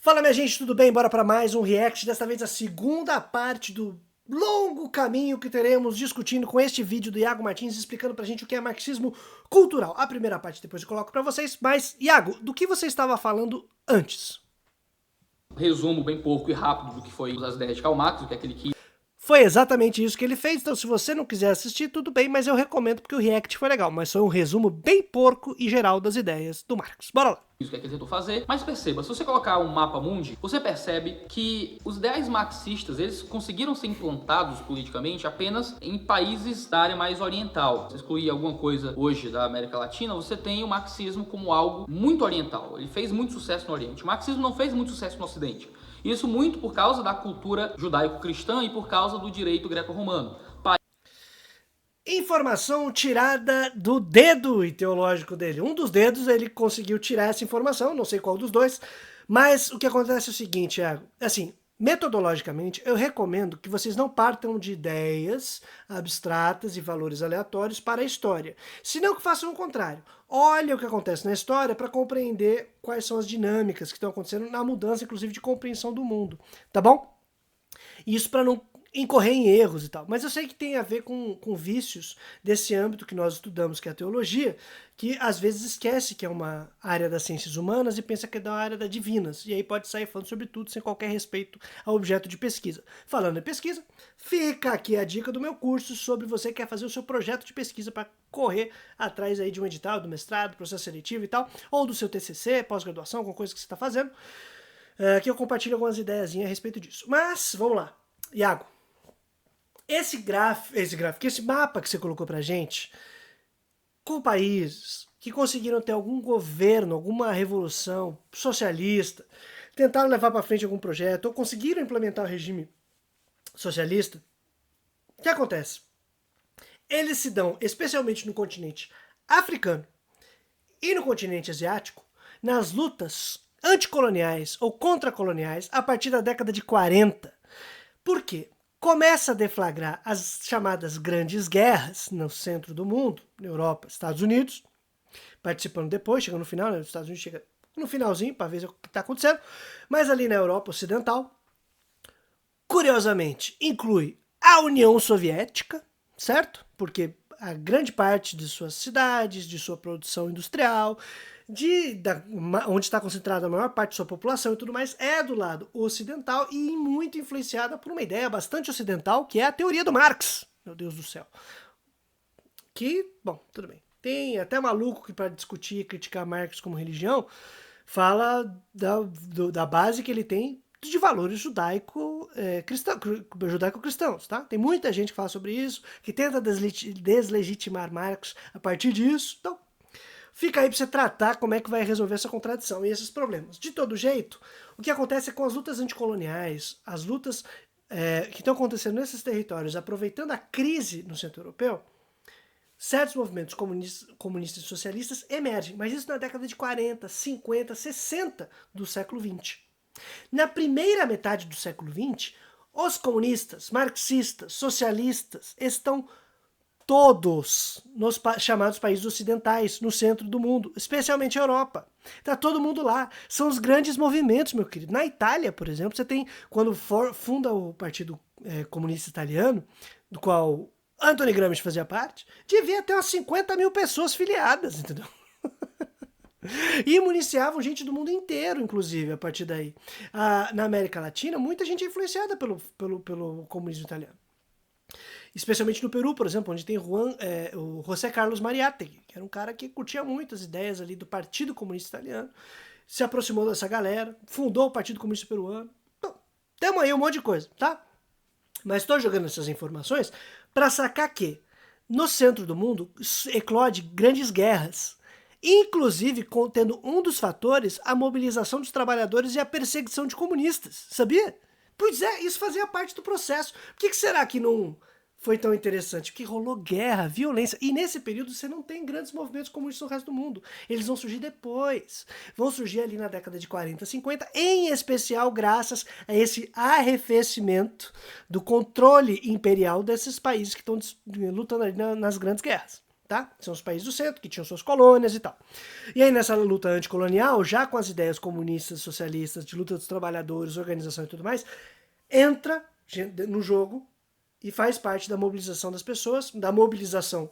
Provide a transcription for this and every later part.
Fala, minha gente, tudo bem? Bora para mais um react, desta vez a segunda parte do longo caminho que teremos discutindo com este vídeo do Iago Martins, explicando pra gente o que é marxismo cultural. A primeira parte depois eu coloco pra vocês, mas, Iago, do que você estava falando antes? Resumo bem pouco e rápido do que foi as ideias de Karl Marx, o que é que ele quis. Foi exatamente isso que ele fez, então se você não quiser assistir, tudo bem, mas eu recomendo porque o react foi legal, mas foi um resumo bem porco e geral das ideias do Marx. Bora lá! O que é que ele tentou fazer, mas perceba, se você colocar um mapa mundi, você percebe que os ideais marxistas, eles conseguiram ser implantados politicamente apenas em países da área mais oriental. Se excluir alguma coisa hoje da América Latina, você tem o marxismo como algo muito oriental. Ele fez muito sucesso no Oriente. O marxismo não fez muito sucesso no Ocidente. Isso muito por causa da cultura judaico-cristã e por causa do direito greco-romano. Informação tirada do dedo ideológico dele. Um dos dedos ele conseguiu tirar essa informação, não sei qual dos dois, mas o que acontece é o seguinte, assim, metodologicamente, eu recomendo que vocês não partam de ideias abstratas e valores aleatórios para a história, senão que façam o contrário. Olha o que acontece na história para compreender quais são as dinâmicas que estão acontecendo na mudança, inclusive, de compreensão do mundo, tá bom? Isso para não incorrer em erros e tal. Mas eu sei que tem a ver com vícios desse âmbito que nós estudamos, que é a teologia, que às vezes esquece que é uma área das ciências humanas e pensa que é da área das divinas. E aí pode sair falando sobre tudo sem qualquer respeito ao objeto de pesquisa. Falando em pesquisa, fica aqui a dica do meu curso sobre você que quer fazer o seu projeto de pesquisa para correr atrás aí de um edital, do mestrado, processo seletivo e tal, ou do seu TCC, pós-graduação, alguma coisa que você está fazendo, que eu compartilho algumas ideiazinhas a respeito disso. Mas, vamos lá. Iago, esse mapa que você colocou pra gente, com países que conseguiram ter algum governo, alguma revolução socialista, tentaram levar para frente algum projeto, ou conseguiram implementar o regime socialista, o que acontece? Eles se dão, especialmente no continente africano e no continente asiático, nas lutas anticoloniais ou contracoloniais a partir da década de 40. Por quê? Começa a deflagrar as chamadas grandes guerras no centro do mundo, na Europa, Estados Unidos, participando depois, chega no final, né, os Estados Unidos chega no finalzinho para ver o que está acontecendo, mas ali na Europa Ocidental, curiosamente, inclui a União Soviética, certo? Porque a grande parte de suas cidades, de sua produção industrial, onde está concentrada a maior parte de sua população e tudo mais, é do lado ocidental e muito influenciada por uma ideia bastante ocidental, que é a teoria do Marx. Meu Deus do céu. Que, bom, tudo bem. Tem até maluco que para discutir e criticar Marx como religião, fala da base que ele tem de valores judaico-cristãos, tá? Tem muita gente que fala sobre isso, que tenta deslegitimar Marx a partir disso. Então, fica aí para você tratar como é que vai resolver essa contradição e esses problemas. De todo jeito, o que acontece é com as lutas anticoloniais, as lutas que estão acontecendo nesses territórios, aproveitando a crise no centro europeu, certos movimentos comunistas e socialistas emergem, mas isso na década de 40, 50, 60 do século 20. Na primeira metade do século 20, os comunistas, marxistas, socialistas estão todos nos chamados países ocidentais, no centro do mundo, especialmente a Europa. Tá todo mundo lá. São os grandes movimentos, meu querido. Na Itália, por exemplo, você tem, quando funda o Partido Comunista Italiano, do qual Anthony Gramsci fazia parte, devia ter umas 50 mil pessoas filiadas, entendeu? E municiavam gente do mundo inteiro, inclusive, a partir daí. Na América Latina, muita gente é influenciada pelo comunismo italiano. Especialmente no Peru, por exemplo, onde tem o José Carlos Mariátegui, que era um cara que curtia muito as ideias ali do Partido Comunista Italiano, se aproximou dessa galera, fundou o Partido Comunista Peruano. Então, temos aí um monte de coisa, tá? Mas estou jogando essas informações para sacar que no centro do mundo eclode grandes guerras, inclusive contendo um dos fatores a mobilização dos trabalhadores e a perseguição de comunistas, sabia? Pois é, isso fazia parte do processo. Por que será que não foi tão interessante? Porque rolou guerra, violência, e nesse período você não tem grandes movimentos comunistas no resto do mundo. Eles vão surgir depois. Vão surgir ali na década de 40, 50, em especial graças a esse arrefecimento do controle imperial desses países que estão lutando ali nas grandes guerras. tá? São os países do centro, que tinham suas colônias e tal. E aí nessa luta anticolonial, já com as ideias comunistas, socialistas, de luta dos trabalhadores, organização e tudo mais, entra no jogo e faz parte da mobilização das pessoas, da mobilização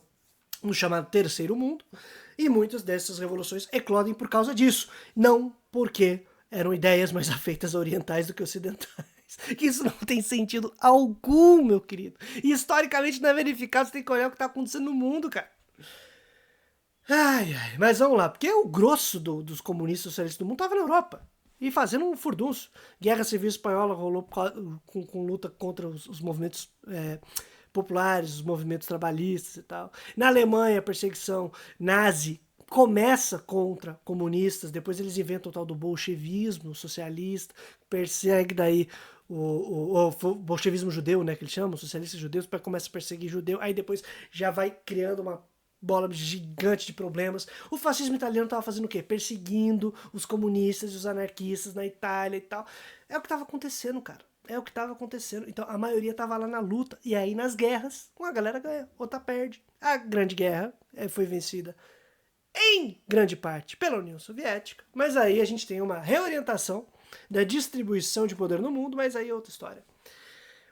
no chamado Terceiro Mundo, e muitas dessas revoluções eclodem por causa disso, não porque eram ideias mais afeitas a orientais do que ocidentais. Que isso não tem sentido algum, meu querido. E historicamente não é verificado, você tem que olhar o que está acontecendo no mundo, cara. Ai, mas vamos lá, porque o grosso dos comunistas socialistas do mundo estava na Europa. E fazendo um furdunço. Guerra Civil Espanhola rolou com luta contra os movimentos populares, os movimentos trabalhistas e tal. Na Alemanha, a perseguição nazi começa contra comunistas, depois eles inventam o tal do bolchevismo socialista, persegue daí o bolchevismo judeu, né, que eles chamam, socialistas judeus, começa a perseguir judeu, aí depois já vai criando uma bola gigante de problemas. O fascismo italiano estava fazendo o quê? Perseguindo os comunistas e os anarquistas na Itália e tal. É o que estava acontecendo, cara. É o que estava acontecendo. Então a maioria estava lá na luta. E aí nas guerras, uma galera ganha, outra perde. A Grande Guerra foi vencida em grande parte pela União Soviética. Mas aí a gente tem uma reorientação da distribuição de poder no mundo, mas aí é outra história.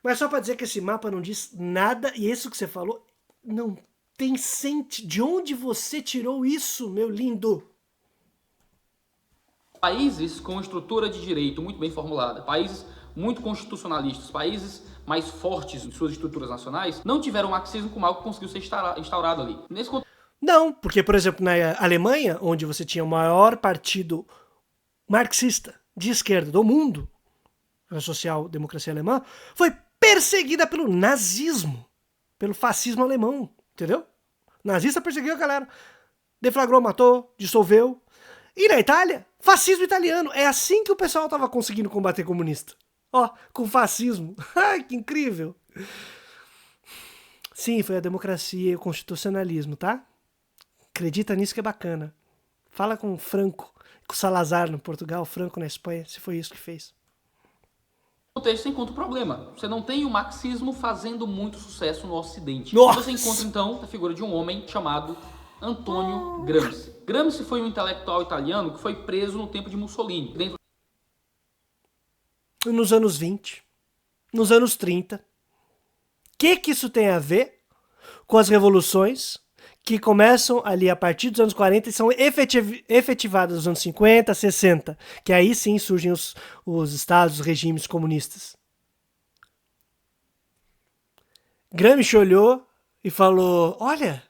Mas só para dizer que esse mapa não diz nada, e isso que você falou não tem sentido. De onde você tirou isso, meu lindo? Países com estrutura de direito muito bem formulada, países muito constitucionalistas, países mais fortes em suas estruturas nacionais, não tiveram o marxismo como algo que conseguiu ser instaurado ali. Nesse contexto, não, porque, por exemplo, na Alemanha, onde você tinha o maior partido marxista de esquerda do mundo, a social-democracia alemã, foi perseguida pelo nazismo, pelo fascismo alemão, entendeu? Nazista perseguiu a galera, deflagrou, matou, dissolveu. E na Itália, fascismo italiano. É assim que o pessoal tava conseguindo combater comunista. Ó, com fascismo. Ai, que incrível. Sim, foi a democracia e o constitucionalismo, tá? Acredita nisso que é bacana. Fala com o Franco, com o Salazar no Portugal, Franco na Espanha, se foi isso que fez. Você encontra um problema. Você não tem o marxismo fazendo muito sucesso no Ocidente. Nossa! Você encontra, então, a figura de um homem chamado Antonio Gramsci. Gramsci foi um intelectual italiano que foi preso no tempo de Mussolini. Nos anos 20, nos anos 30. O que isso tem a ver com as revoluções que começam ali a partir dos anos 40 e são efetivadas nos anos 50, 60, que aí sim surgem os estados, os regimes comunistas. Gramsci olhou e falou, olha,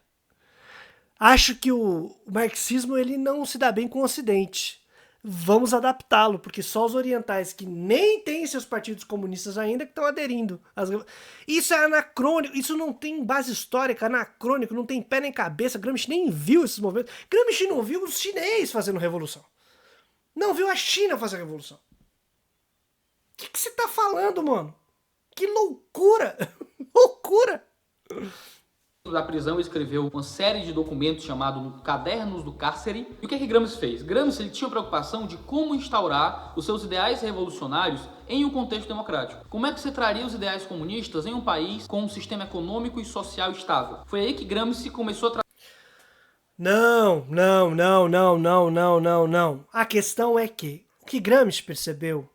acho que o marxismo ele não se dá bem com o Ocidente. Vamos adaptá-lo, porque só os orientais que nem têm seus partidos comunistas ainda que estão aderindo. Isso é anacrônico, isso não tem base histórica, anacrônico, não tem pé nem cabeça. Gramsci nem viu esses movimentos. Gramsci não viu os chineses fazendo revolução. Não viu a China fazer revolução. O que você tá falando, mano? Que loucura! Loucura! Da prisão, ele escreveu uma série de documentos chamados Cadernos do Cárcere. E o que Gramsci fez? Gramsci ele tinha a preocupação de como instaurar os seus ideais revolucionários em um contexto democrático. Como é que você traria os ideais comunistas em um país com um sistema econômico e social estável? Foi aí que Gramsci começou a Não. A questão é que o que Gramsci percebeu,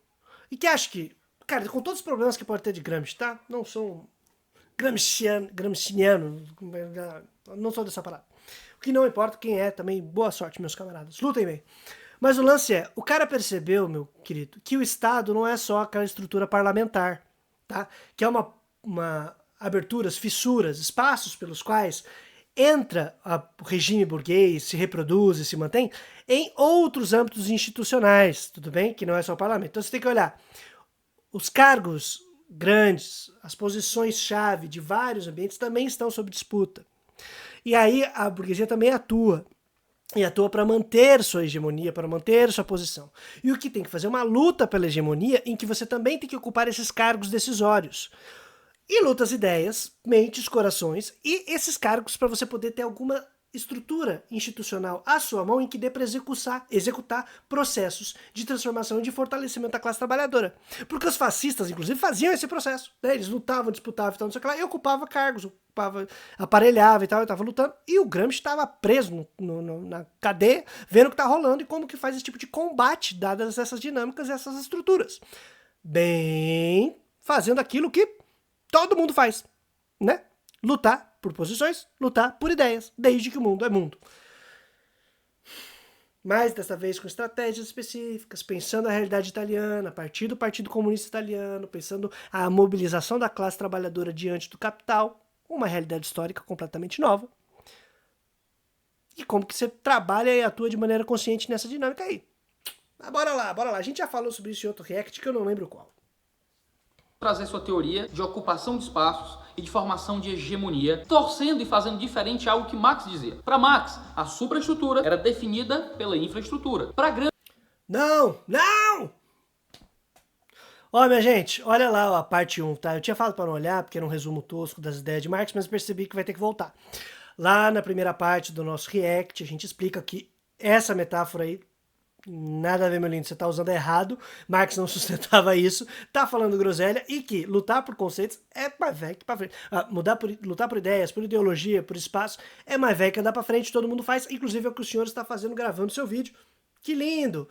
e que acho que, cara, com todos os problemas que pode ter de Gramsci, tá? Não sou gramsciano, não sou dessa parada. O que não importa quem é também, boa sorte, meus camaradas, lutem bem. Mas o lance é, o cara percebeu, meu querido, que o Estado não é só aquela estrutura parlamentar, tá? Que é uma aberturas, fissuras, espaços pelos quais entra o regime burguês, se reproduz e se mantém em outros âmbitos institucionais, tudo bem? Que não é só o parlamento. Então você tem que olhar os cargos grandes, as posições-chave de vários ambientes também estão sob disputa. E aí a burguesia também atua. E atua para manter sua hegemonia, para manter sua posição. E o que tem que fazer é uma luta pela hegemonia em que você também tem que ocupar esses cargos decisórios. E luta as ideias, mentes, corações e esses cargos para você poder ter alguma estrutura institucional à sua mão em que dê para executar processos de transformação e de fortalecimento da classe trabalhadora. Porque os fascistas, inclusive, faziam esse processo. Né? Eles lutavam, disputavam e tal, não sei o que lá, e ocupava cargos, aparelhava e tal, eu estava lutando, e o Gramsci estava preso na cadeia, vendo o que está rolando e como que faz esse tipo de combate, dadas essas dinâmicas e essas estruturas. Bem, fazendo aquilo que todo mundo faz, né? Lutar por posições, lutar por ideias, desde que o mundo é mundo. Mas dessa vez com estratégias específicas, pensando a realidade italiana, a partir do Partido Comunista Italiano, pensando a mobilização da classe trabalhadora diante do capital, uma realidade histórica completamente nova. E como que você trabalha e atua de maneira consciente nessa dinâmica aí. Mas bora lá. A gente já falou sobre isso em outro react que eu não lembro qual. Trazer sua teoria de ocupação de espaços e de formação de hegemonia, torcendo e fazendo diferente algo que Marx dizia. Para Marx, a supraestrutura era definida pela infraestrutura. Para Gramsci... Não! Ó, minha gente, olha lá a parte 1, tá? Eu tinha falado para não olhar, porque era um resumo tosco das ideias de Marx, mas percebi que vai ter que voltar. Lá na primeira parte do nosso react, a gente explica que essa metáfora aí, nada a ver, meu lindo, você tá usando errado, Marx não sustentava isso, tá falando groselha, e que lutar por conceitos é mais velho que pra frente. Lutar por ideias, por ideologia, por espaço, é mais velho que andar pra frente, todo mundo faz, inclusive é o que o senhor está fazendo, gravando seu vídeo. Que lindo!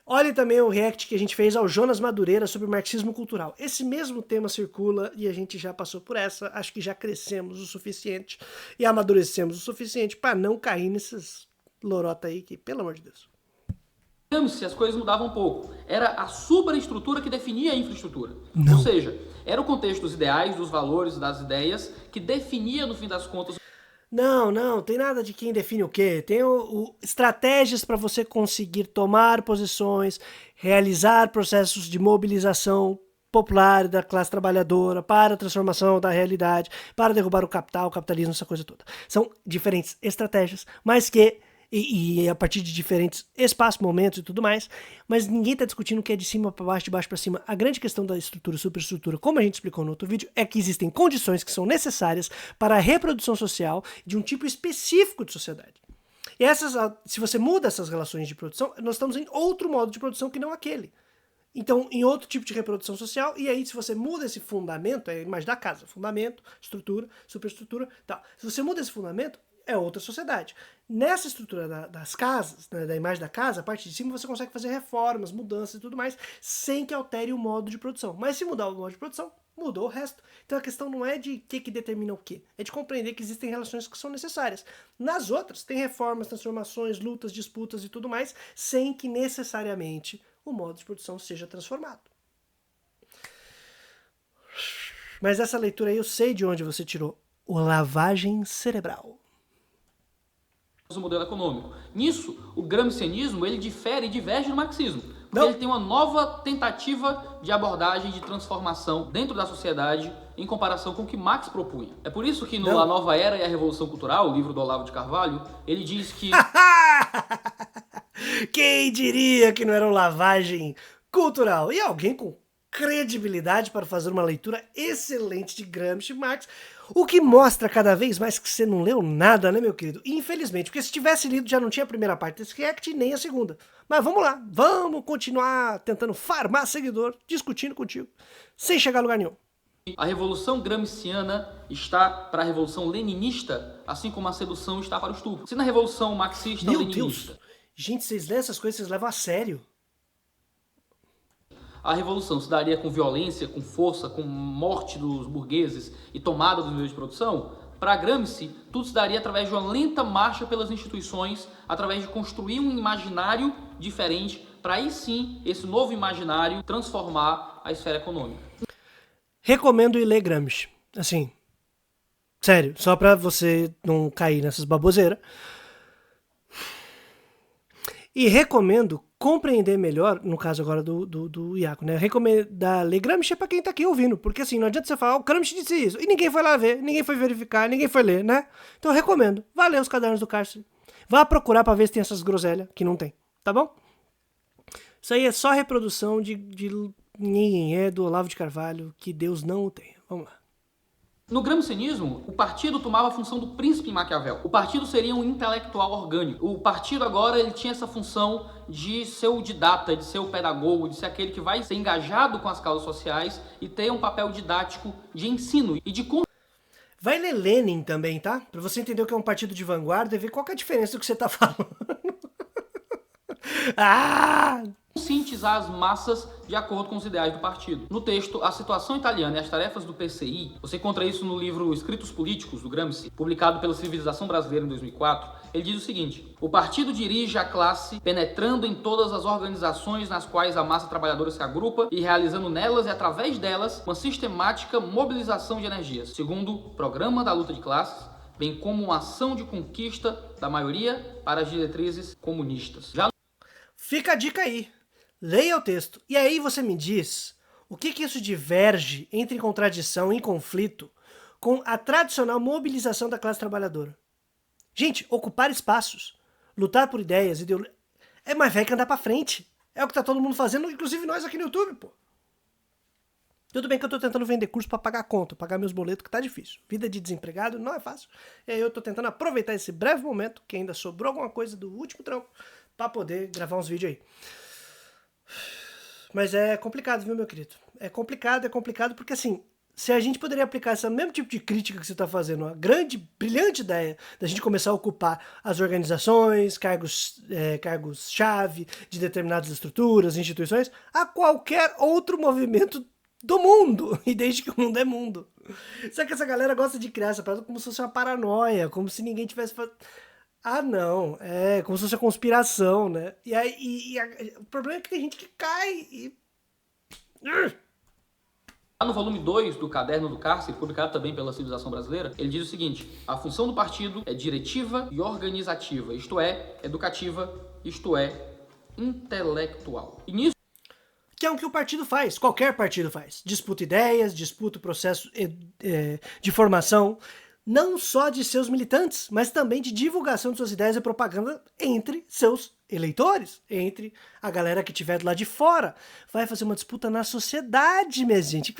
Olhe também o react que a gente fez ao Jonas Madureira sobre marxismo cultural. Esse mesmo tema circula e a gente já passou por essa, acho que já crescemos o suficiente e amadurecemos o suficiente para não cair nesses lorota aí que, pelo amor de Deus. Se as coisas mudavam um pouco. Era a superestrutura que definia a infraestrutura. Não. Ou seja, era o contexto dos ideais, dos valores, das ideias, que definia, no fim das contas... Não, tem nada de quem define o quê. Tem estratégias para você conseguir tomar posições, realizar processos de mobilização popular da classe trabalhadora para a transformação da realidade, para derrubar o capital, o capitalismo, essa coisa toda. São diferentes estratégias, mas que... E a partir de diferentes espaços, momentos e tudo mais, mas ninguém está discutindo o que é de cima para baixo, de baixo para cima. A grande questão da estrutura, superestrutura, como a gente explicou no outro vídeo, é que existem condições que são necessárias para a reprodução social de um tipo específico de sociedade. E se você muda essas relações de produção, nós estamos em outro modo de produção que não aquele. Então, em outro tipo de reprodução social, e aí se você muda esse fundamento, é a imagem da casa, fundamento, estrutura, superestrutura, tal. Se você muda esse fundamento, é outra sociedade. Nessa estrutura das casas, né, da imagem da casa, a parte de cima você consegue fazer reformas, mudanças e tudo mais, sem que altere o modo de produção. Mas se mudar o modo de produção, mudou o resto. Então a questão não é de que determina o quê, é de compreender que existem relações que são necessárias. Nas outras, tem reformas, transformações, lutas, disputas e tudo mais, sem que necessariamente o modo de produção seja transformado. Mas essa leitura aí eu sei de onde você tirou. O lavagem cerebral. O modelo econômico. Nisso, o gramscianismo ele difere e diverge do marxismo, porque ele tem uma nova tentativa de abordagem de transformação dentro da sociedade em comparação com o que Marx propunha. É por isso que no A Nova Era e a Revolução Cultural, o livro do Olavo de Carvalho, ele diz que... Quem diria que não era uma lavagem cultural? E alguém com credibilidade para fazer uma leitura excelente de Gramsci e Marx, o que mostra cada vez mais que você não leu nada, né, meu querido? Infelizmente, porque se tivesse lido já não tinha a primeira parte desse react nem a segunda. Mas vamos lá, vamos continuar tentando farmar seguidor, discutindo contigo, sem chegar a lugar nenhum. A revolução gramsciana está para a revolução leninista, assim como a sedução está para o estupro. Se na revolução marxista meu leninista... Deus! Gente, vocês lêem essas coisas, vocês levam a sério. A revolução se daria com violência, com força, com morte dos burgueses e tomada dos meios de produção. Para Gramsci, tudo se daria através de uma lenta marcha pelas instituições, através de construir um imaginário diferente, para aí sim, esse novo imaginário transformar a esfera econômica. Recomendo ir ler Gramsci. Assim, sério, só para você não cair nessas baboseiras. E recomendo compreender melhor, no caso agora do Iaco, né? Recomendar ler Gramsci pra quem tá aqui ouvindo, porque assim, não adianta você falar, o Gramsci disse isso, e ninguém foi lá ver, ninguém foi verificar, ninguém foi ler, né? Então eu recomendo, vá ler os cadernos do cárcere, vá procurar pra ver se tem essas groselhas, que não tem, tá bom? Isso aí é só reprodução de ninguém é do Olavo de Carvalho, que Deus não o tenha. Vamos lá. No gramscianismo, o partido tomava a função do príncipe Maquiavel. O partido seria um intelectual orgânico. O partido agora ele tinha essa função de ser o didata, de ser o pedagogo, de ser aquele que vai ser engajado com as causas sociais e ter um papel didático de ensino e de Vai ler Lenin também, tá? Pra você entender o que é um partido de vanguarda e ver qual que é a diferença do que você tá falando. Ah! conscientizar as massas de acordo com os ideais do partido. No texto A Situação Italiana e as Tarefas do PCI, você encontra isso no livro Escritos Políticos, do Gramsci, publicado pela Civilização Brasileira em 2004. Ele diz o seguinte: o partido dirige a classe penetrando em todas as organizações nas quais a massa trabalhadora se agrupa e realizando nelas e através delas uma sistemática mobilização de energias, segundo o Programa da Luta de Classes, bem como uma ação de conquista da maioria para as diretrizes comunistas. Fica a dica aí. Leia o texto. E aí você me diz o que isso diverge, entre em contradição, em conflito, com a tradicional mobilização da classe trabalhadora. Gente, ocupar espaços, lutar por ideias, ideologia, é mais velho que andar pra frente. É o que tá todo mundo fazendo, inclusive nós aqui no YouTube, pô. Tudo bem que eu tô tentando vender curso pra pagar conta, pagar meus boletos, que tá difícil. Vida de desempregado não é fácil. E aí eu tô tentando aproveitar esse breve momento, que ainda sobrou alguma coisa do último trampo, pra poder gravar uns vídeos aí. Mas é complicado, viu, meu querido? É complicado porque, assim, se a gente poderia aplicar esse mesmo tipo de crítica que você está fazendo, a grande, brilhante ideia da gente começar a ocupar as organizações, cargos-chave de determinadas estruturas, instituições, a qualquer outro movimento do mundo, e desde que o mundo é mundo. Só que essa galera gosta de criar essa parada como se fosse uma paranoia, como se ninguém tivesse... Ah, não, é como se fosse uma conspiração, né? E aí, o problema é que tem gente que cai e... No volume 2 do Caderno do Cárcere, publicado também pela Civilização Brasileira, ele diz o seguinte: a função do partido é diretiva e organizativa, isto é, educativa, isto é, intelectual. E nisso que é o que o partido faz, qualquer partido faz. Disputa ideias, disputa o processo de formação, não só de seus militantes, mas também de divulgação de suas ideias e propaganda entre seus eleitores, entre a galera que estiver do lado de fora. Vai fazer uma disputa na sociedade, minha gente.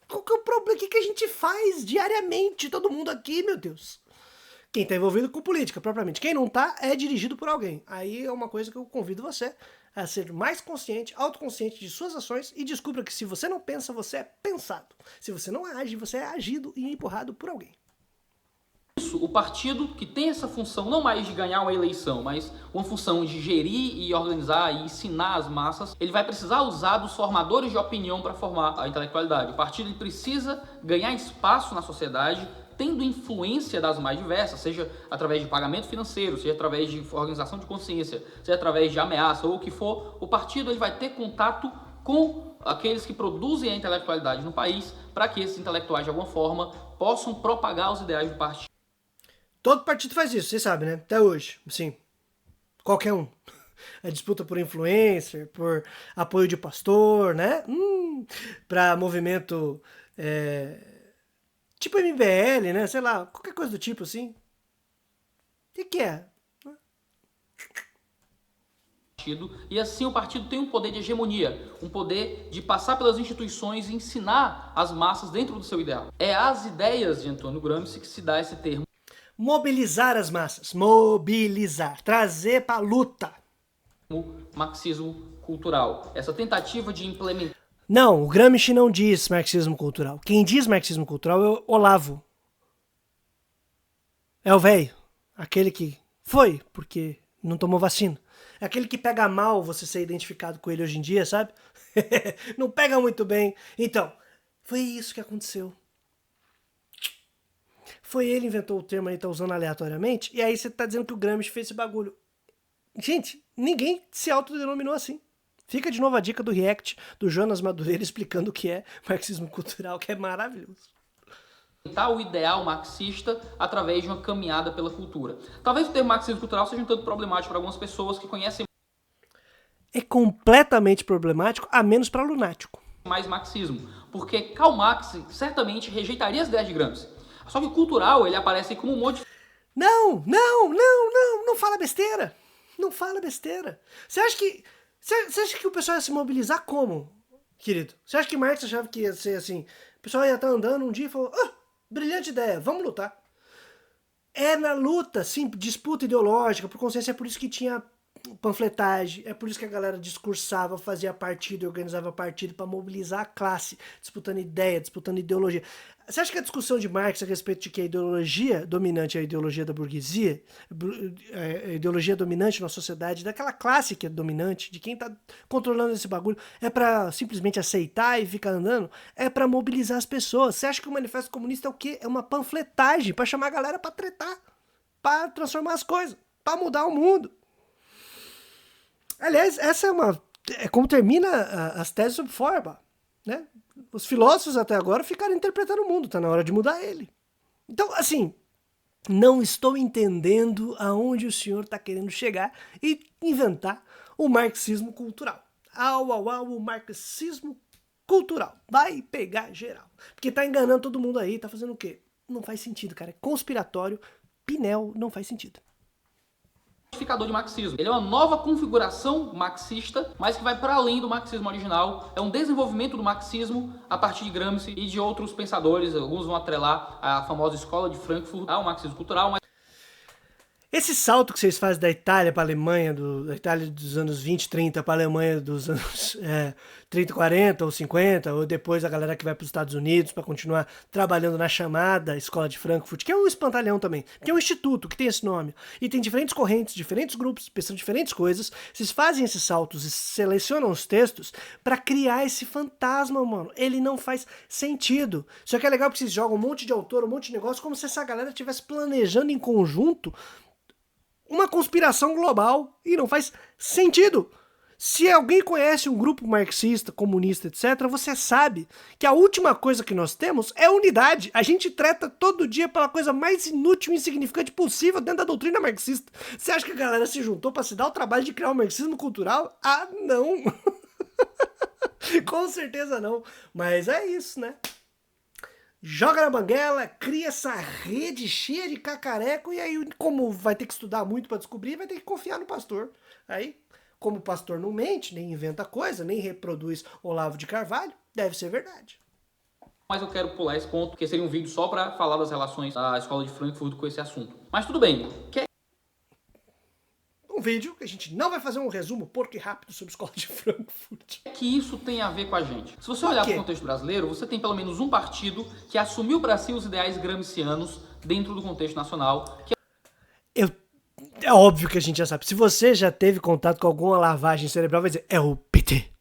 Qual que é o problema? O que a gente faz diariamente? Todo mundo aqui, meu Deus. Quem está envolvido com política, propriamente. Quem não está, é dirigido por alguém. Aí é uma coisa que eu convido você a ser mais consciente, autoconsciente de suas ações e descubra que se você não pensa, você é pensado. Se você não age, você é agido e empurrado por alguém. O partido que tem essa função não mais de ganhar uma eleição, mas uma função de gerir e organizar e ensinar as massas, ele vai precisar usar dos formadores de opinião para formar a intelectualidade. O partido ele precisa ganhar espaço na sociedade, tendo influência das mais diversas, seja através de pagamento financeiro, seja através de organização de consciência, seja através de ameaça ou o que for. O partido ele vai ter contato com aqueles que produzem a intelectualidade no país, para que esses intelectuais de alguma forma possam propagar os ideais do partido. Todo partido faz isso, vocês sabem, né? Até hoje, sim. Qualquer um. A disputa por influencer, por apoio de pastor, né? Pra movimento tipo MBL, né? Sei lá, qualquer coisa do tipo assim. O que é? E assim o partido tem um poder de hegemonia, um poder de passar pelas instituições e ensinar as massas dentro do seu ideal. É às ideias de Antônio Gramsci que se dá esse termo. Mobilizar as massas, mobilizar, trazer pra luta. O marxismo cultural, essa tentativa de implementar... Não, o Gramsci não diz marxismo cultural. Quem diz marxismo cultural é o Olavo. É o velho, aquele que foi porque não tomou vacina. É aquele que pega mal você ser identificado com ele hoje em dia, sabe? Não pega muito bem. Então, foi isso que aconteceu. Foi ele que inventou o termo aí, tá usando aleatoriamente, e aí você tá dizendo que o Gramsci fez esse bagulho. Gente, ninguém se autodenominou assim. Fica de novo a dica do React do Jonas Madureira explicando o que é marxismo cultural, que é maravilhoso. O ideal marxista através de uma caminhada pela cultura. Talvez o termo marxismo cultural seja um tanto problemático para algumas pessoas que conhecem... É completamente problemático, a menos para lunático. Mais marxismo, porque Karl Marx certamente rejeitaria as ideias de Gramsci. Só que o cultural, ele aparece como um monte... Não fala besteira. Não fala besteira. Você acha que o pessoal ia se mobilizar como, querido? Você acha que Marx achava que ia ser assim? O pessoal ia estar andando um dia e falou, Brilhante ideia, vamos lutar. É na luta, sim, disputa ideológica, por consciência, é por isso que tinha panfletagem, é por isso que a galera discursava, fazia partido e organizava partido para mobilizar a classe, disputando ideia, disputando ideologia. Você acha que a discussão de Marx a respeito de que a ideologia dominante é a ideologia da burguesia, a ideologia dominante na sociedade, daquela classe que é dominante, de quem tá controlando esse bagulho, é para simplesmente aceitar e ficar andando? É para mobilizar as pessoas. Você acha que o Manifesto Comunista é o quê? É uma panfletagem para chamar a galera para tretar, para transformar as coisas, para mudar o mundo. Aliás, essa é como termina as teses sobre Feuerbach, né? Os filósofos até agora ficaram interpretando o mundo, tá na hora de mudar ele. Então, assim, não estou entendendo aonde o senhor está querendo chegar e inventar o marxismo cultural. O marxismo cultural. Vai pegar geral. Porque tá enganando todo mundo aí, tá fazendo o quê? Não faz sentido, cara. É conspiratório, Pinel, não faz sentido. De marxismo. Ele é uma nova configuração marxista, mas que vai para além do marxismo original. É um desenvolvimento do marxismo a partir de Gramsci e de outros pensadores. Alguns vão atrelar a famosa escola de Frankfurt ao marxismo cultural, mas esse salto que vocês fazem da Itália para a Alemanha, da Itália dos anos 20, 30 para a Alemanha dos anos 30, 40 ou 50, ou depois a galera que vai para os Estados Unidos para continuar trabalhando na chamada Escola de Frankfurt, que é um espantalhão também, que é um instituto que tem esse nome, e tem diferentes correntes, diferentes grupos, pensando diferentes coisas, vocês fazem esses saltos e selecionam os textos para criar esse fantasma, mano. Ele não faz sentido. Só que é legal porque vocês jogam um monte de autor, um monte de negócio, como se essa galera estivesse planejando em conjunto uma conspiração global, e não faz sentido. Se alguém conhece um grupo marxista, comunista, etc., você sabe que a última coisa que nós temos é unidade. A gente trata todo dia pela coisa mais inútil e insignificante possível dentro da doutrina marxista. Você acha que a galera se juntou para se dar o trabalho de criar um marxismo cultural? Ah, não! Com certeza não. Mas é isso, né? Joga na banguela, cria essa rede cheia de cacareco, e aí, como vai ter que estudar muito para descobrir, vai ter que confiar no pastor. Aí, como o pastor não mente, nem inventa coisa, nem reproduz Olavo de Carvalho, deve ser verdade. Mas eu quero pular esse ponto, porque seria um vídeo só para falar das relações da Escola de Frankfurt com esse assunto. Mas tudo bem. Um vídeo que a gente não vai fazer um resumo porco e rápido sobre a Escola de Frankfurt. O que isso tem a ver com a gente? Se você olhar para o contexto brasileiro, você tem pelo menos um partido que assumiu para si os ideais gramscianos dentro do contexto nacional. É óbvio que a gente já sabe. Se você já teve contato com alguma lavagem cerebral, vai dizer, é o PT.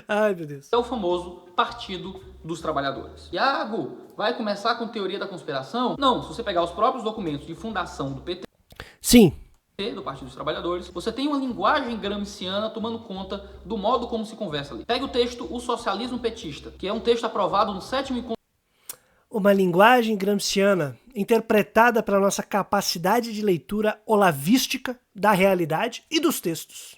Ai, meu Deus. É o famoso Partido dos Trabalhadores. Iago, vai começar com teoria da conspiração? Não, se você pegar os próprios documentos de fundação do PT, sim, do Partido dos Trabalhadores, você tem uma linguagem gramsciana tomando conta do modo como se conversa ali. Pega o texto O Socialismo Petista, que é um texto aprovado no 7º encontro. Uma linguagem gramsciana interpretada pela nossa capacidade de leitura olavística da realidade e dos textos.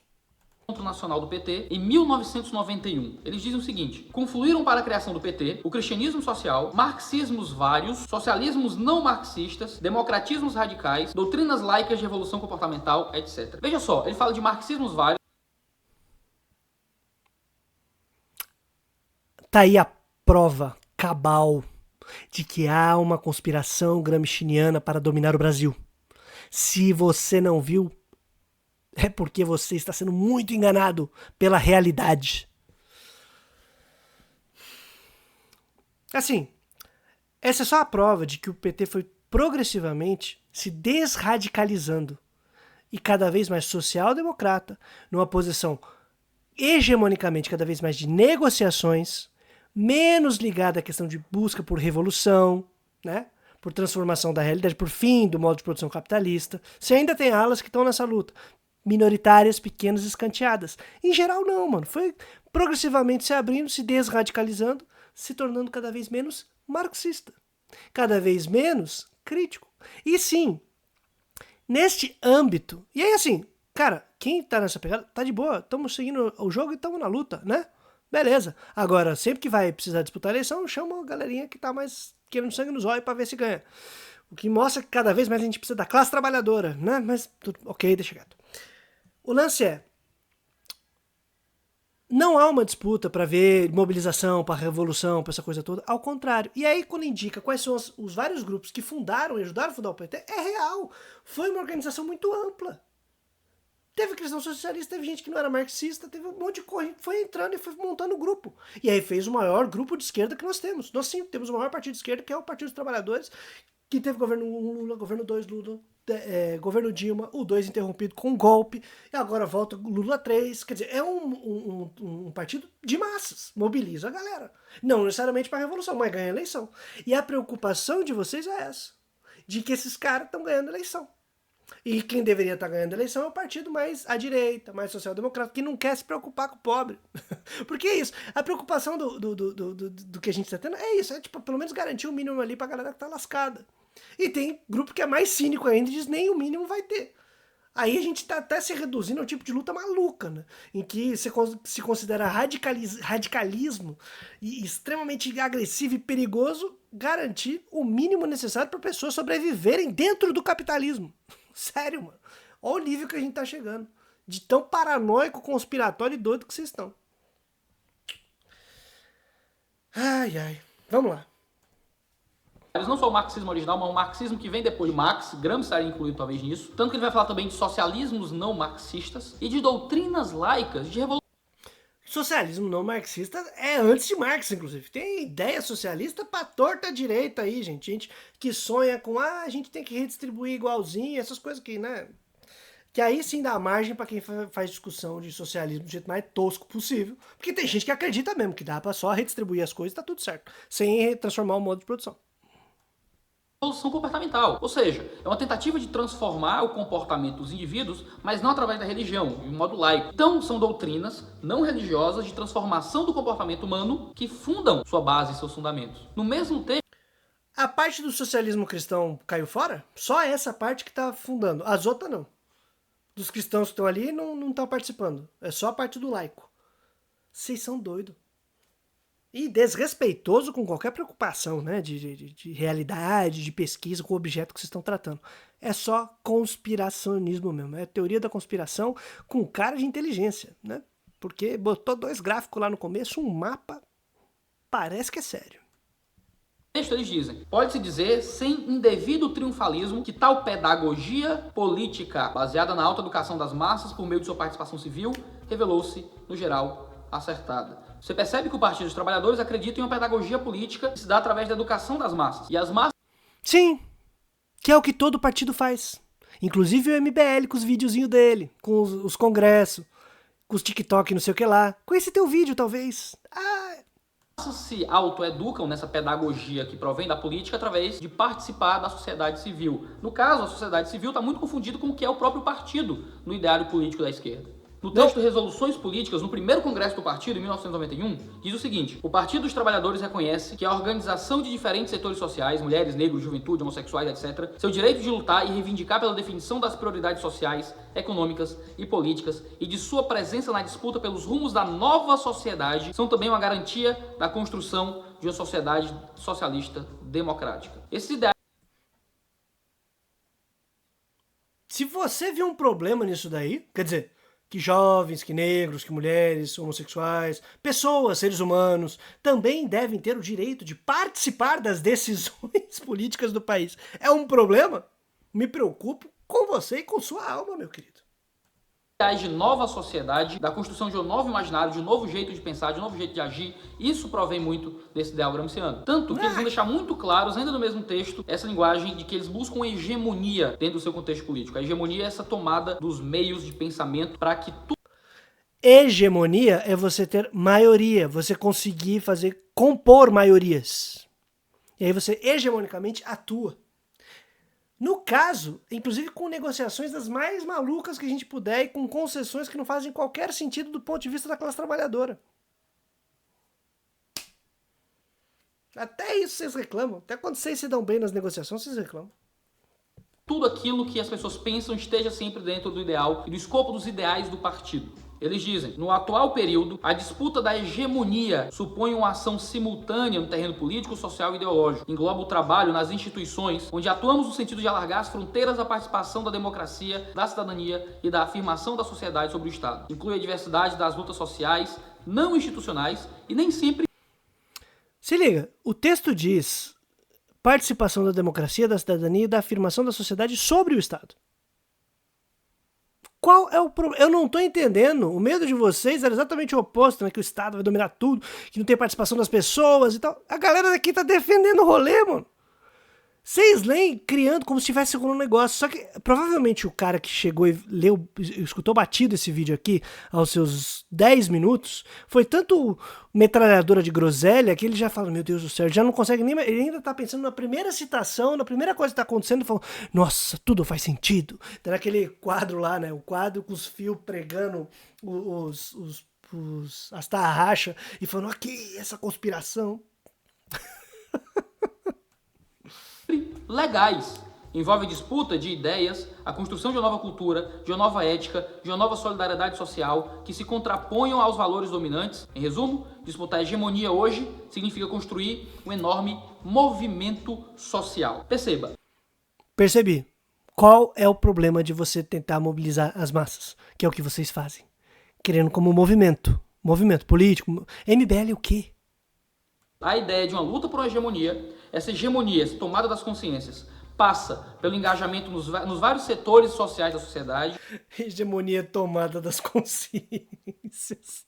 Nacional do PT em 1991. Eles dizem o seguinte: confluíram para a criação do PT o cristianismo social, marxismos vários, socialismos não marxistas, democratismos radicais, doutrinas laicas de revolução comportamental, etc. Veja só, ele fala de marxismos vários. Tá aí a prova cabal de que há uma conspiração gramsciana para dominar o Brasil. Se você não viu, é porque você está sendo muito enganado pela realidade. Assim, essa é só a prova de que o PT foi progressivamente se desradicalizando e cada vez mais social-democrata, numa posição hegemonicamente cada vez mais de negociações, menos ligada à questão de busca por revolução, né? Por transformação da realidade, por fim do modo de produção capitalista. Você ainda tem alas que estão nessa luta, minoritárias, pequenas, escanteadas. Em geral, não, mano. Foi progressivamente se abrindo, se desradicalizando, se tornando cada vez menos marxista. Cada vez menos crítico. E sim, neste âmbito... E aí, assim, cara, quem tá nessa pegada, tá de boa. Estamos seguindo o jogo e estamos na luta, né? Beleza. Agora, sempre que vai precisar disputar a eleição, chama a galerinha que tá mais querendo sangue nos olhos pra ver se ganha. O que mostra que cada vez mais a gente precisa da classe trabalhadora, né? Mas, ok, deixa quieto. O lance é, Não há uma disputa para ver mobilização, para revolução, para essa coisa toda. Ao contrário. E aí, quando indica quais são os vários grupos que fundaram e ajudaram a fundar o PT, é real. Foi uma organização muito ampla. Teve cristão socialista, teve gente que não era marxista, teve um monte de coisa. Foi entrando e foi montando o grupo. E aí fez o maior grupo de esquerda que nós temos. Nós sim temos o maior partido de esquerda, que é o Partido dos Trabalhadores, que teve governo 1 Lula, governo 2 Lula, governo Dilma, o 2 interrompido com golpe, e agora volta Lula 3. Quer dizer, é um partido de massas, mobiliza a galera. Não necessariamente para a revolução, mas ganha a eleição. E a preocupação de vocês é essa, de que esses caras estão ganhando a eleição. E quem deveria estar ganhando a eleição é o partido mais à direita, mais social-democrata, que não quer se preocupar com o pobre. Porque é isso, a preocupação do que a gente está tendo é isso, é tipo, pelo menos garantir o mínimo ali pra galera que tá lascada. E tem grupo que é mais cínico ainda e diz nem o mínimo vai ter. Aí a gente tá até se reduzindo ao tipo de luta maluca, né? Em que se considera radicalismo e extremamente agressivo e perigoso garantir o mínimo necessário para pessoas sobreviverem dentro do capitalismo. Sério, mano. Olha o nível que a gente tá chegando. De tão paranoico, conspiratório e doido que vocês estão. Ai, ai. Vamos lá. Não só o marxismo original, mas o marxismo que vem depois de Marx, Gramsci estaria incluído talvez nisso. Tanto que ele vai falar também de socialismos não marxistas e de doutrinas laicas de revolução. Socialismo não marxista é antes de Marx, inclusive. Tem ideia socialista pra torta direita aí, gente. Gente que sonha com, a gente tem que redistribuir igualzinho, essas coisas que, né? Que aí sim dá margem pra quem faz discussão de socialismo do jeito mais tosco possível. Porque tem gente que acredita mesmo que dá pra só redistribuir as coisas e tá tudo certo. Sem transformar o modo de produção. Revolução comportamental, ou seja, é uma tentativa de transformar o comportamento dos indivíduos, mas não através da religião, de um modo laico. Então, são doutrinas não religiosas de transformação do comportamento humano que fundam sua base e seus fundamentos. No mesmo texto, a parte do socialismo cristão caiu fora? Só essa parte que tá fundando. As outras não. Dos cristãos que estão ali não estão participando. É só a parte do laico. Vocês são doidos. E desrespeitoso com qualquer preocupação, né, de realidade, de pesquisa com o objeto que vocês estão tratando. É só conspiracionismo mesmo. É teoria da conspiração com cara de inteligência, né? Porque botou 2 gráficos lá no começo, um mapa, parece que é sério. Eles dizem, pode-se dizer, sem indevido triunfalismo, que tal pedagogia política, baseada na alta educação das massas por meio de sua participação civil, revelou-se, no geral, acertada. Você percebe que o Partido dos Trabalhadores acredita em uma pedagogia política que se dá através da educação das massas. E as massas... Sim, que é o que todo partido faz. Inclusive o MBL com os videozinhos dele, com os congressos, com os TikTok não sei o que lá. Com esse teu vídeo, talvez. se autoeducam nessa pedagogia que provém da política através de participar da sociedade civil. No caso, a sociedade civil está muito confundido com o que é o próprio partido no ideário político da esquerda. No texto Resoluções Políticas, no primeiro congresso do partido, em 1991, diz o seguinte: o Partido dos Trabalhadores reconhece que a organização de diferentes setores sociais, mulheres, negros, juventude, homossexuais, etc., seu direito de lutar e reivindicar pela definição das prioridades sociais, econômicas e políticas e de sua presença na disputa pelos rumos da nova sociedade são também uma garantia da construção de uma sociedade socialista democrática. Esses ideais... Se você viu um problema nisso daí, quer dizer, que jovens, que negros, que mulheres, homossexuais, pessoas, seres humanos, também devem ter o direito de participar das decisões políticas do país. É um problema? Me preocupo com você e com sua alma, meu querido. De nova sociedade, da construção de um novo imaginário, de um novo jeito de pensar, de um novo jeito de agir, isso provém muito desse ideal gramsciano. Tanto que eles vão deixar muito claros, ainda no mesmo texto, essa linguagem de que eles buscam hegemonia dentro do seu contexto político. A hegemonia é essa tomada dos meios de pensamento para que tudo... Hegemonia é você ter maioria, você conseguir compor maiorias. E aí você hegemonicamente atua. No caso, inclusive com negociações das mais malucas que a gente puder e com concessões que não fazem qualquer sentido do ponto de vista da classe trabalhadora. Até isso vocês reclamam. Até quando vocês se dão bem nas negociações, vocês reclamam. Tudo aquilo que as pessoas pensam esteja sempre dentro do ideal e do escopo dos ideais do partido. Eles dizem, no atual período, a disputa da hegemonia supõe uma ação simultânea no terreno político, social e ideológico. Engloba o trabalho nas instituições, onde atuamos no sentido de alargar as fronteiras da participação da democracia, da cidadania e da afirmação da sociedade sobre o Estado. Inclui a diversidade das lutas sociais, não institucionais e nem sempre... Se liga, o texto diz participação da democracia, da cidadania e da afirmação da sociedade sobre o Estado. Qual é o problema? Eu não tô entendendo. O medo de vocês era exatamente o oposto, né? Que o Estado vai dominar tudo, que não tem participação das pessoas e tal. A galera daqui tá defendendo o rolê, mano. Vocês leem criando como se tivesse algum negócio. Só que provavelmente o cara que chegou e leu, escutou batido esse vídeo aqui aos seus 10 minutos, foi tanto metralhadora de groselha que ele já fala, meu Deus do céu, ele já não consegue nem... Ele ainda tá pensando na primeira citação, na primeira coisa que tá acontecendo, falando, nossa, tudo faz sentido. Tem aquele quadro lá, né? O quadro com os fios pregando as tarraxas e falando, aqui, essa conspiração. legais. Envolve disputa de ideias, a construção de uma nova cultura, de uma nova ética, de uma nova solidariedade social que se contraponham aos valores dominantes. Em resumo, disputar a hegemonia hoje significa construir um enorme movimento social. Perceba. Percebi. Qual é o problema de você tentar mobilizar as massas? Que é o que vocês fazem. Querendo como movimento. Movimento político. MBL o quê? A ideia de uma luta por uma hegemonia, essa hegemonia, essa tomada das consciências, passa pelo engajamento nos vários setores sociais da sociedade. Hegemonia tomada das consciências.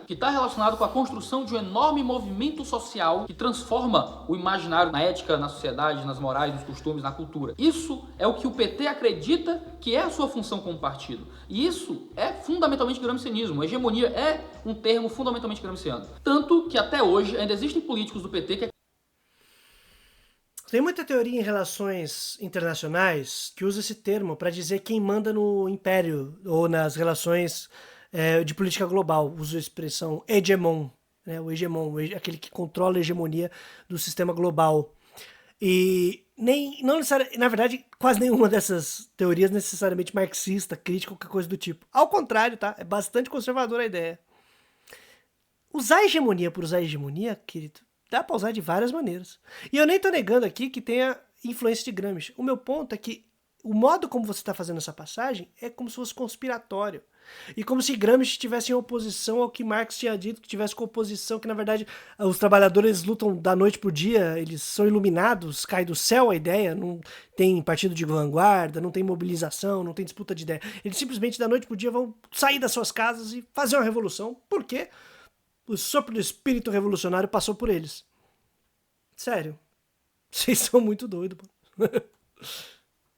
Que está relacionado com a construção de um enorme movimento social que transforma o imaginário na ética, na sociedade, nas morais, nos costumes, na cultura. Isso é o que o PT acredita que é a sua função como partido. E isso é fundamentalmente gramscianismo. A hegemonia é um termo fundamentalmente gramsciano. Tanto que até hoje ainda existem políticos do PT que... Tem muita teoria em relações internacionais que usa esse termo para dizer quem manda no império ou nas relações de política global. Usa a expressão hegemon, né? O hegemon, aquele que controla a hegemonia do sistema global. E não necessariamente, na verdade, quase nenhuma dessas teorias necessariamente marxista, crítica, qualquer coisa do tipo. Ao contrário, tá? É bastante conservadora a ideia. Usar hegemonia por usar hegemonia, querido, dá pra usar de várias maneiras. E eu nem tô negando aqui que tenha influência de Gramsci. O meu ponto é que o modo como você está fazendo essa passagem é como se fosse conspiratório. E como se Gramsci estivesse em oposição ao que Marx tinha dito, que tivesse com oposição, que na verdade os trabalhadores lutam da noite pro dia, eles são iluminados, cai do céu a ideia, não tem partido de vanguarda, não tem mobilização, não tem disputa de ideia. Eles simplesmente da noite pro dia vão sair das suas casas e fazer uma revolução. Por quê? O sopro do espírito revolucionário passou por eles. Sério. Vocês são muito doidos, mano.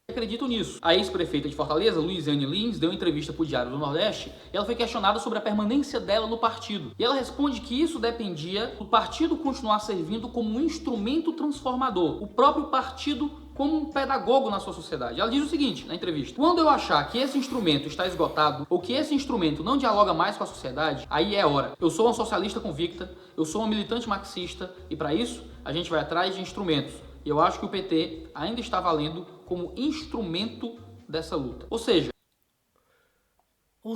Acredito nisso. A ex-prefeita de Fortaleza, Luiziane Lins, deu entrevista para o Diário do Nordeste e ela foi questionada sobre a permanência dela no partido. E ela responde que isso dependia do partido continuar servindo como um instrumento transformador. O próprio partido como um pedagogo na sua sociedade. Ela diz o seguinte na entrevista: quando eu achar que esse instrumento está esgotado ou que esse instrumento não dialoga mais com a sociedade, aí é hora. Eu sou uma socialista convicta, eu sou uma militante marxista e para isso a gente vai atrás de instrumentos. E eu acho que o PT ainda está valendo como instrumento dessa luta. Ou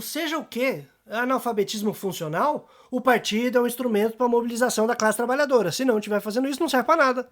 seja o quê? Analfabetismo funcional? O partido é um instrumento para a mobilização da classe trabalhadora. Se não estiver fazendo isso, não serve para nada.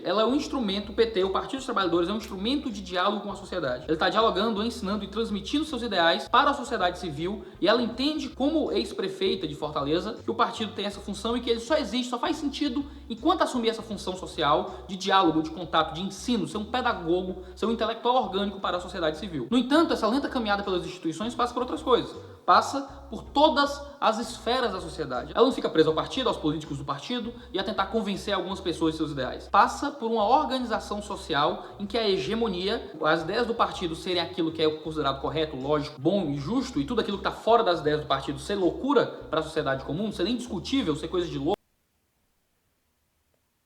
Ela é um instrumento, o PT, o Partido dos Trabalhadores, é um instrumento de diálogo com a sociedade. Ele está dialogando, ensinando e transmitindo seus ideais para a sociedade civil e ela entende, como ex-prefeita de Fortaleza, que o partido tem essa função e que ele só existe, só faz sentido enquanto assumir essa função social de diálogo, de contato, de ensino, ser um pedagogo, ser um intelectual orgânico para a sociedade civil. No entanto, essa lenta caminhada pelas instituições passa por outras coisas. Passa por todas as esferas da sociedade. Ela não fica presa ao partido, aos políticos do partido e a tentar convencer algumas pessoas de seus ideais. Passa por uma organização social em que a hegemonia, as ideias do partido serem aquilo que é considerado correto, lógico, bom e justo, e tudo aquilo que está fora das ideias do partido ser loucura para a sociedade comum, ser indiscutível, ser coisa de louco.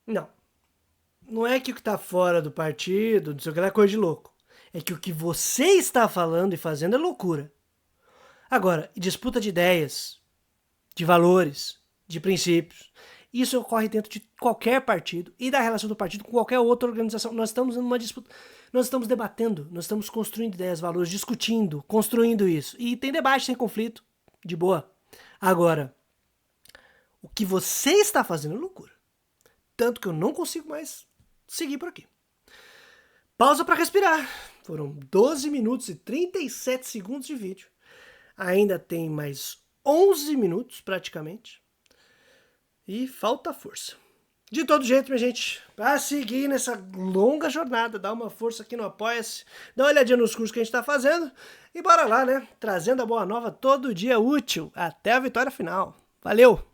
Não. Não é que o que está fora do partido, não sei o que, é coisa de louco. É que o que você está falando e fazendo é loucura. Agora, disputa de ideias, de valores, de princípios, Isso ocorre dentro de qualquer partido e da relação do partido com qualquer outra organização. Nós estamos numa disputa, nós estamos debatendo, nós estamos construindo ideias, valores, discutindo, construindo isso. E tem debate, tem conflito, de boa. Agora, o que você está fazendo é loucura. Tanto que eu não consigo mais seguir por aqui. Pausa para respirar. Foram 12 minutos e 37 segundos de vídeo. Ainda tem mais 11 minutos, praticamente. E falta força. De todo jeito, minha gente, para seguir nessa longa jornada, dá uma força aqui no Apoia-se, dá uma olhadinha nos cursos que a gente está fazendo e bora lá, né? Trazendo a boa nova todo dia útil, até a vitória final. Valeu!